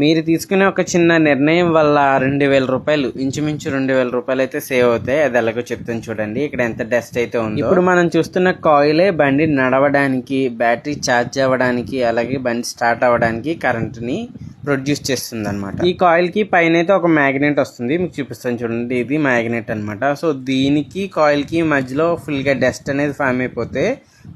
మీరు తీసుకునే ఒక చిన్న నిర్ణయం వల్ల 2000 రూపాయలు, ఇంచుమించు 2000 రూపాయలు అయితే సేవ్ అవుతాయి. అది ఎలాగో చెప్తాను చూడండి. ఇక్కడ ఎంత డస్ట్ అయితే ఉందో. ఇప్పుడు మనం చూస్తున్న కాయిలే బండి నడవడానికి, బ్యాటరీ ఛార్జ్ అవ్వడానికి, అలాగే బండి స్టార్ట్ అవ్వడానికి కరెంట్ని ప్రొడ్యూస్ చేస్తుంది అనమాట. ఈ కాయిల్ కి పైన అయితే ఒక మ్యాగ్నెట్ వస్తుంది, మీకు చూపిస్తాను చూడండి. ఇది మ్యాగ్నెట్ అనమాట. సో దీనికి కాయిల్ కి మధ్యలో ఫుల్ గా డస్ట్ అనేది ఫామ్ అయిపోతే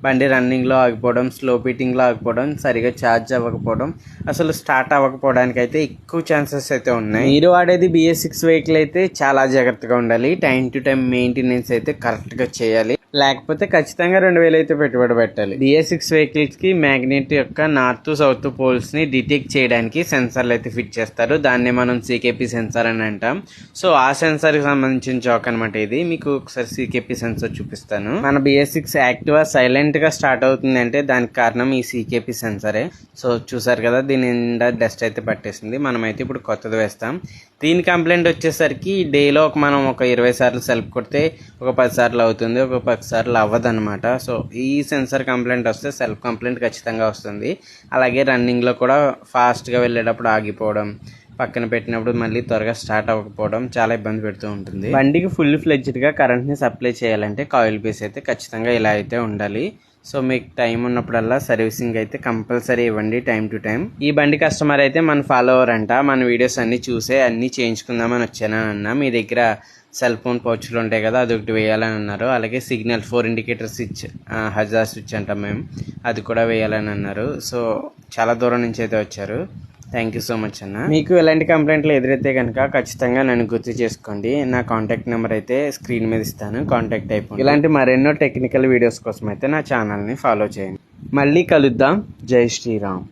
బండి రన్నింగ్ లో ఆగిపోవడం, స్లో బీటింగ్ లో ఆగిపోవడం, సరిగా ఛార్జ్ అవ్వకపోవడం, అసలు స్టార్ట్ అవ్వకపోవడానికి అయితే ఎక్కువ ఛాన్సెస్ అయితే ఉన్నాయి. మీరు వాడేది BS6 వెహికల్ అయితే చాలా జాగ్రత్తగా ఉండాలి. టైం టు టైం మెయింటెనెన్స్ అయితే కరెక్ట్ గా చేయాలి. లేకపోతే ఖచ్చితంగా 2000 అయితే పెట్టుబడి పెట్టాలి. BS6 వెహికల్స్ కి మ్యాగ్నెట్ యొక్క నార్త్ సౌత్ పోల్స్ ని డిటెక్ట్ చేయడానికి సెన్సార్లు అయితే ఫిట్ చేస్తారు. దాన్ని మనం CKP సెన్సార్ అని అంటాం. సో ఆ సెన్సార్ కి సంబంధించిన చాక్ అనమాట ఇది. మీకు ఒకసారి CKP సెన్సార్ చూపిస్తాను. మన BS6 యాక్టివా సైలెంట్ గా స్టార్ట్ అవుతుంది అంటే దానికి కారణం ఈ CKP సెన్సరే. సో చూసారు కదా, దీని నిండా డస్ట్ అయితే పట్టేసింది. మనమైతే ఇప్పుడు కొత్తది వేస్తాం. దీని కంప్లైంట్ వచ్చేసరికి డేలో మనం ఒక 20 సార్లు సెల్ఫ్ కొడితే ఒక 10 సార్లు అవుతుంది, ఒక 10 సార్లు అవ్వదు అనమాట. సో ఈ సెన్సార్ కంప్లైంట్ వస్తే సెల్ఫ్ కంప్లైంట్ ఖచ్చితంగా వస్తుంది. అలాగే రన్నింగ్లో కూడా ఫాస్ట్గా వెళ్ళేటప్పుడు ఆగిపోవడం, పక్కన పెట్టినప్పుడు మళ్ళీ త్వరగా స్టార్ట్ అవ్వకపోవడం చాలా ఇబ్బంది పెడుతూ ఉంటుంది. బండికి ఫుల్ ఫ్లెడ్జ్డ్గా కరెంట్ని సప్లై చేయాలంటే కాయిల్ బేస్ అయితే ఖచ్చితంగా ఇలా అయితే ఉండాలి. సో మీకు టైం ఉన్నప్పుడల్లా సర్వీసింగ్ అయితే కంపల్సరీ ఇవ్వండి టైం టు టైం. ఈ బండి కస్టమర్ అయితే మన ఫాలోవర్ అంట. మన వీడియోస్ అన్ని చూసే అన్ని చేయించుకుందామని వచ్చానని అన్న. మీ దగ్గర సెల్ ఫోన్ పౌచ్లు ఉంటాయి కదా, అది ఒకటి వేయాలని అన్నారు. అలాగే సిగ్నల్ 4 ఇండికేటర్ స్విచ్, హజార్ స్విచ్ అంటాం మేము, అది కూడా వేయాలని అన్నారు. సో చాలా దూరం నుంచి అయితే వచ్చారు. థ్యాంక్ యూ సో మచ్ అన్న. మీకు ఎలాంటి కంప్లైంట్లు ఎదురైతే కనుక ఖచ్చితంగా నన్ను గుర్తు చేసుకోండి. నా కాంటాక్ట్ నెంబర్ అయితే స్క్రీన్ మీద ఇస్తాను, కాంటాక్ట్ అయిపోయింది. ఇలాంటి మరెన్నో టెక్నికల్ వీడియోస్ కోసం అయితే నా ఛానల్ని ఫాలో చేయండి. మళ్ళీ కలుద్దాం. జై శ్రీరామ్.